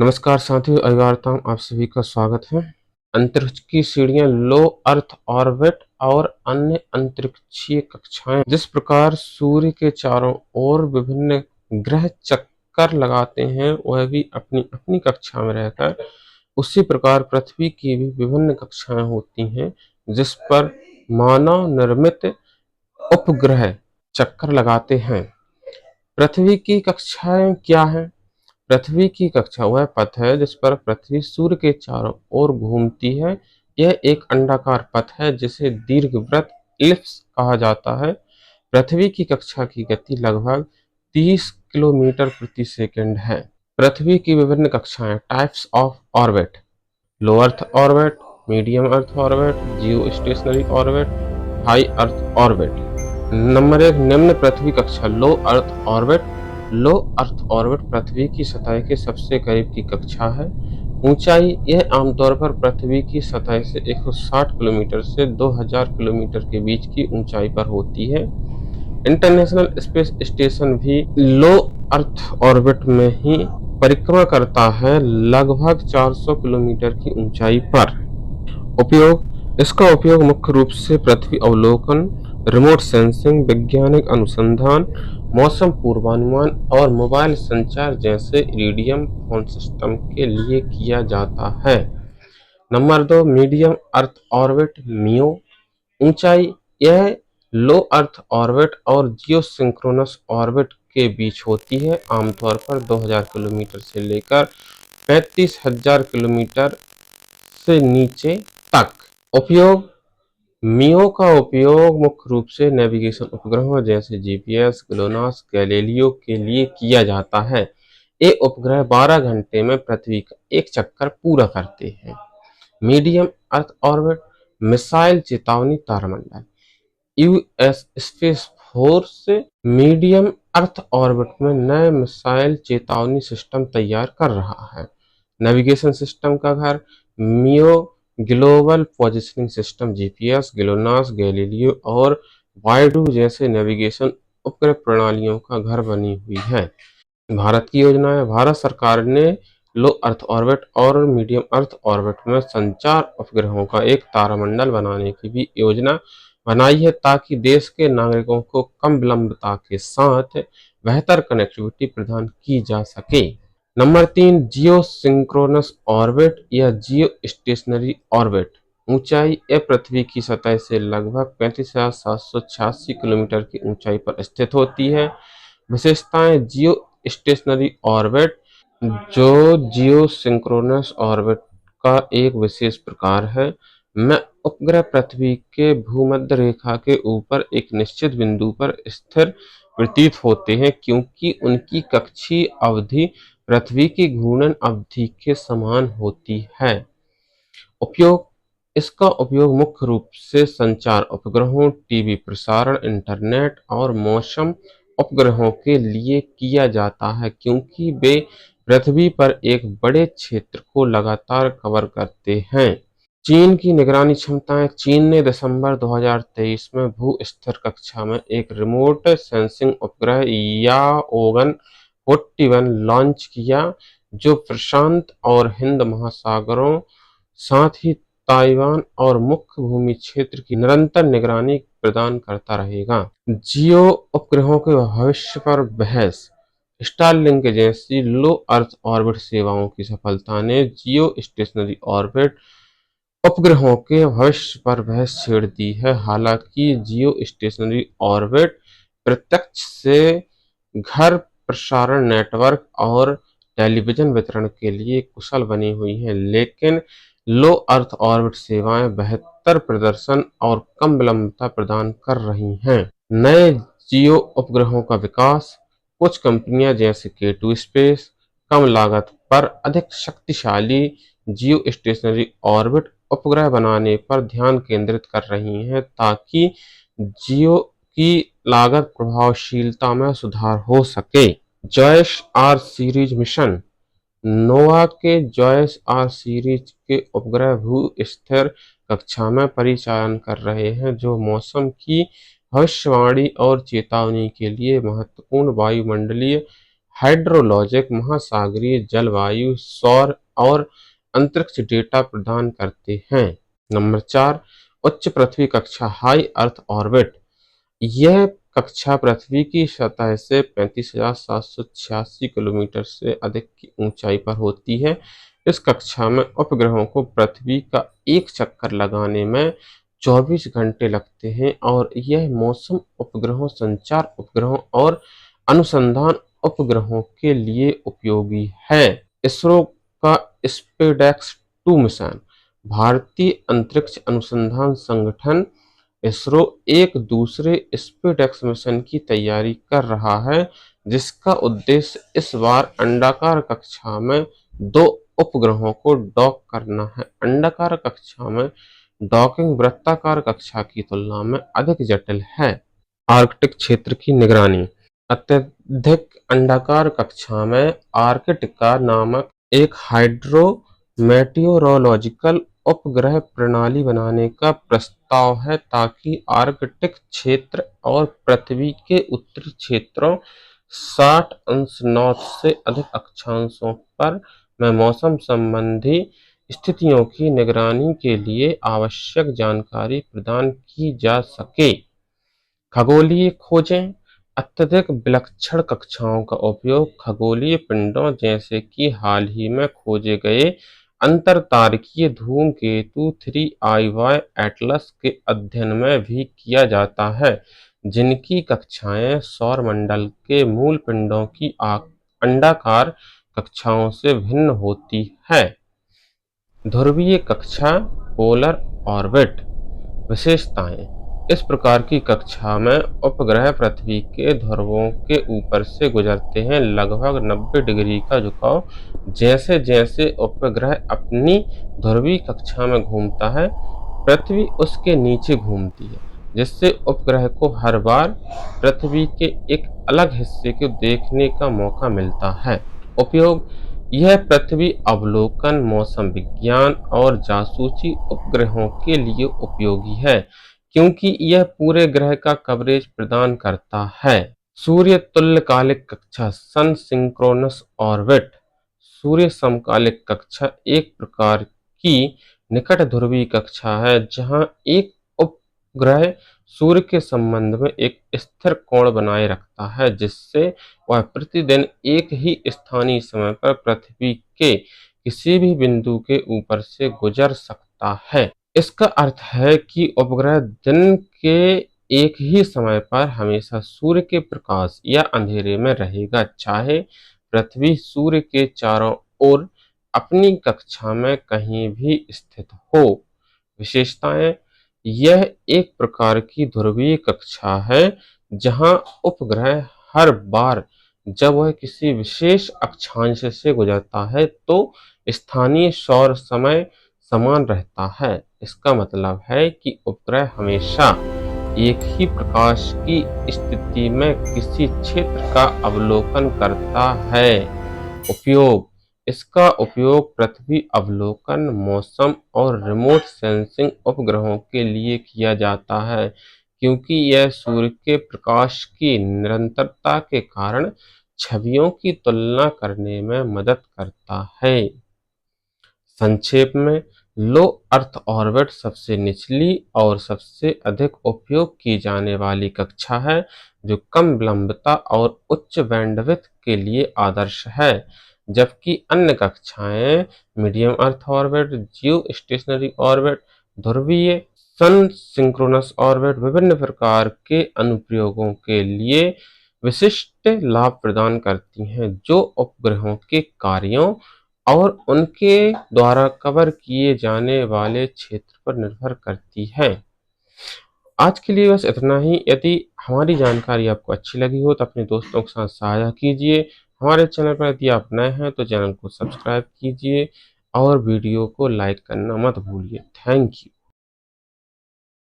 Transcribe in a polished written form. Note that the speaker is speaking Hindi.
नमस्कार साथियों, अभिवादन आप सभी का स्वागत है। अंतरिक्ष की सीढ़ियां, लो अर्थ ऑर्बिट और अन्य अंतरिक्षीय कक्षाएं जिस प्रकार सूर्य के चारों ओर विभिन्न ग्रह चक्कर लगाते हैं, वह भी अपनी अपनी कक्षा में रहकर उसी प्रकार पृथ्वी की भी विभिन्न कक्षाएं होती हैं, जिस पर मानव निर्मित उपग्रह चक्कर लगाते हैं। पृथ्वी की कक्षाएं क्या हैं? पृथ्वी की कक्षा वह पथ है जिस पर पृथ्वी सूर्य के चारों ओर घूमती है। यह एक अंडाकार पथ है जिसे दीर्घवृत्त इलिप्स कहा जाता है। पृथ्वी की कक्षा की गति लगभग 30 किलोमीटर प्रति सेकंड है। पृथ्वी की विभिन्न कक्षाएं, types of orbit: low earth orbit, medium earth orbit, Jio stationery orbit, high earth orbit. Number 1, निम्न पृथ्वी कक्षा, लो अर्थ ऑर्बिट। लो अर्थ ऑर्बिट पृथ्वी की सतह के सबसे करीब की कक्षा है। ऊंचाई: यह आमतौर पर पृथ्वी की सतह से 160 किलोमीटर से 2000 किलोमीटर के बीच की ऊंचाई पर होती है। इंटरनेशनल स्पेस स्टेशन भी लो अर्थ ऑर्बिट में ही परिक्रमा करता है, लगभग 400 किलोमीटर की ऊंचाई पर। उपयोग: इसका उपयोग मुख्य रूप से पृथ्वी अवलोकन, रिमोट सेंसिंग, वैज्ञानिक अनुसंधान, मौसम पूर्वानुमान और मोबाइल संचार जैसे इरिडियम फोन सिस्टम के लिए किया जाता है। Number 2, medium earth orbit, MEO. ऊंचाई: यह लो अर्थ ऑर्बिट और जियोसिंक्रोनस ऑर्बिट के बीच होती है, आमतौर पर 2000 किलोमीटर से लेकर 35,000 किलोमीटर से नीचे तक। उपयोग: मियो का उपयोग मुख्य रूप से नेविगेशन उपग्रहों जैसे जीपीएस, ग्लोनास, गैलीलियो के लिए किया जाता है। ये उपग्रह 12 घंटे में पृथ्वी का एक चक्कर पूरा करते हैं। मीडियम अर्थ ऑर्बिट, मिसाइल चेतावनी तारामंडल। US space force medium earth orbit में नए मिसाइल चेतावनी सिस्टम तैयार कर रहा है। नेविगेशन सिस्टम का घर: MEO global positioning system GPS, GLONASS, Galileo और वायडू जैसे नेविगेशन उपग्रह प्रणालियों का घर बनी हुई है। भारत की योजना है: भारत सरकार ने लो अर्थ ऑर्बिट और मीडियम अर्थ ऑर्बिट में संचार उपग्रहों का एक तारामंडल बनाने की भी योजना बनाई है, ताकि देश के नागरिकों को कम विलंबता के साथ बेहतर कनेक्टिविटी प्रदान की जा सके। नंबर 3, जियो सिंक्रोनस ऑर्बिट या जियो स्टेशनरी ऑर्बिट। ऊंचाई: यह पृथ्वी की सतह से लगभग 35,786 किलोमीटर की ऊंचाई पर स्थित होती है। विशेषताएं: जियो स्टेशनरी ऑर्बिट, जो जियो सिंक्रोनस ऑर्बिट का एक विशेष प्रकार है, में उपग्रह पृथ्वी के भूमध्य रेखा के ऊपर एक निश्चित बिंदु पर स्थिर प्रतीत होते हैं, क्योंकि उनकी कक्षीय अवधि पृथ्वी की घूर्णन अवधि के समान होती है। उपयोग: इसका उपयोग मुख्य रूप से संचार उपग्रहों, टीवी प्रसारण, इंटरनेट और मौसम उपग्रहों के लिए किया जाता है, क्योंकि वे पृथ्वी पर एक बड़े क्षेत्र को लगातार कवर करते हैं। चीन की निगरानी क्षमताएं: चीन ने दिसंबर 2023 में भू-स्थिर कक्षा में एक रिमोट सेंसिंग उपग्रह याओगन 41 लॉन्च किया, जो प्रशांत और हिंद महासागरों, साथ ही ताइवान और मुख्य भूमि क्षेत्र की निरंतर निगरानी प्रदान करता रहेगा। जियो उपग्रहों के भविष्य पर बहस: स्टारलिंक जैसी लो अर्थ ऑर्बिट सेवाओं की सफलता ने जियो स्टेशनरी ऑर्बिट उपग्रहों के भविष्य पर बहस छेड़ दी है। हालांकि जियो स्टेशनरी ऑर्बिट प्रत्यक्ष से घर प्रसारण नेटवर्क और टेलीविजन वितरण के लिए कुशल बनी हुई हैं, लेकिन लो अर्थ ऑर्बिट सेवाएं बेहतर प्रदर्शन और कम विलंबता प्रदान कर रही हैं। नए जियो उपग्रहों का विकास: कुछ कंपनियां जैसे K2 स्पेस कम लागत पर अधिक शक्तिशाली जियो स्टेशनरी ऑर्बिट उपग्रह बनाने पर ध्यान केंद्रित कर रही हैं, ताकि जियो की लागत प्रभावशीलता में सुधार हो सके। जॉयस आर सीरीज मिशन: नोवा के जॉयस आर सीरीज के उपग्रह भू-स्थिर कक्षा में परिचालन कर रहे हैं, जो मौसम की भविष्यवाणी और चेतावनी के लिए महत्वपूर्ण वायुमंडलीय हाइड्रोलॉजिक, महासागरीय जलवायु, सौर और अंतरिक्ष डेटा प्रदान करते हैं। नंबर 4, उच्च पृथ्वी कक्षा, हाई अर्थ ऑर्बिट। यह कक्षा पृथ्वी की सतह से 35,786 किलोमीटर से अधिक की ऊंचाई पर होती है। इस कक्षा में उपग्रहों को पृथ्वी का एक चक्कर लगाने में 24 घंटे लगते हैं और यह मौसम उपग्रहों, संचार उपग्रहों और अनुसंधान उपग्रहों के लिए उपयोगी है। इसरो का स्पेसएक्स 2 मिशन। भारतीय अंतरिक्ष अनुसंधान संगठन इसरो एक दूसरे स्पेसएक्स मिशन की तैयारी कर रहा है, जिसका उद्देश्य इस बार अंडाकार कक्षा में 2 उपग्रहों को डॉक करना है। अंडाकार कक्षा में डॉकिंग वृत्ताकार कक्षा की तुलना में अधिक जटिल है। आर्कटिक क्षेत्र की निगरानी। अत्यधिक अंडाकार कक्षा में आर्कटिका नामक एक हाइड्रो मेटीओरोलॉजिकल उपग्रह प्रणाली बनाने का प्रस्ताव है, ताकि आर्कटिक क्षेत्र और पृथ्वी के उत्तरी क्षेत्रों 60° से अधिक अक्षांशों पर में मौसम संबंधी स्थितियों की निगरानी के लिए आवश्यक जानकारी प्रदान की जा सके। खगोलीय खोजें। अत्यधिक विलक्षण कक्षाओं का उपयोग खगोलीय पिंडों, जैसे कि हाल ही में खोजे गए अंतरतारकीय धूमकेतु 3IY एटलस के अध्ययन में भी किया जाता है, जिनकी कक्षाएं सौरमंडल के मूल पिंडों की अंडाकार कक्षाओं से भिन्न होती है। ध्रुवीय कक्षा, पोलर ऑर्बिट। विशेषताएं। इस प्रकार की कक्षा में उपग्रह पृथ्वी के ध्रुवों के ऊपर से गुजरते हैं। लगभग 90 डिग्री का झुकाव। जैसे जैसे उपग्रह अपनी ध्रुवीय कक्षा में घूमता है, पृथ्वी उसके नीचे घूमती है, जिससे उपग्रह को हर बार पृथ्वी के एक अलग हिस्से को देखने का मौका मिलता है। उपयोग। यह पृथ्वी अवलोकन, मौसम विज्ञान और जासूसी उपग्रहों के लिए उपयोगी है, क्योंकि यह पूरे ग्रह का कवरेज प्रदान करता है। सूर्य तुल्यकालिक कक्षा, सन सिंक्रोनस ऑर्बिट। सूर्य समकालिक कक्षा एक प्रकार की निकट ध्रुवीय कक्षा है, जहां एक उपग्रह सूर्य के संबंध में एक स्थिर कोण बनाए रखता है, जिससे वह प्रतिदिन एक ही स्थानीय समय पर पृथ्वी के किसी भी बिंदु के ऊपर से गुजर सकता है। इसका अर्थ है कि उपग्रह दिन के एक ही समय पर हमेशा सूर्य के प्रकाश या अंधेरे में रहेगा, चाहे पृथ्वी सूर्य के चारों ओर अपनी कक्षा में कहीं भी स्थित हो। विशेषताएं। यह एक प्रकार की ध्रुवीय कक्षा है, जहां उपग्रह हर बार जब वह किसी विशेष अक्षांश से गुजरता है, तो स्थानीय सौर समय समान रहता है। इसका मतलब है कि उपग्रह हमेशा एक ही प्रकाश की स्थिति में किसी क्षेत्र का अवलोकन करता है। उपयोग। इसका उपयोग पृथ्वी अवलोकन, मौसम और रिमोट सेंसिंग उपग्रहों के लिए किया जाता है, क्योंकि यह सूर्य के प्रकाश की निरंतरता के कारण छवियों की तुलना करने में मदद करता है। संक्षेप में, लो अर्थ ऑर्बिट सबसे निचली और सबसे अधिक उपयोग की जाने वाली कक्षा है, जो कम विलंबता और उच्च बैंडविड्थ के लिए आदर्श है, जबकि अन्य कक्षाएं मीडियम अर्थ ऑर्बिट, जियो स्टेशनरी ऑर्बिट, ध्रुवीय, सन सिंक्रोनस ऑर्बिट विभिन्न प्रकार के अनुप्रयोगों के लिए विशिष्ट लाभ प्रदान करती हैं, जो उपग्रहों के कार्यों और उनके द्वारा कवर किए जाने वाले क्षेत्र पर निर्भर करती है। आज के लिए बस इतना ही। यदि हमारी जानकारी आपको अच्छी लगी हो तो अपने दोस्तों के साथ साझा कीजिए। हमारे चैनल पर यदि आप नए हैं तो चैनल को सब्सक्राइब कीजिए और वीडियो को लाइक करना मत भूलिए। Thank you.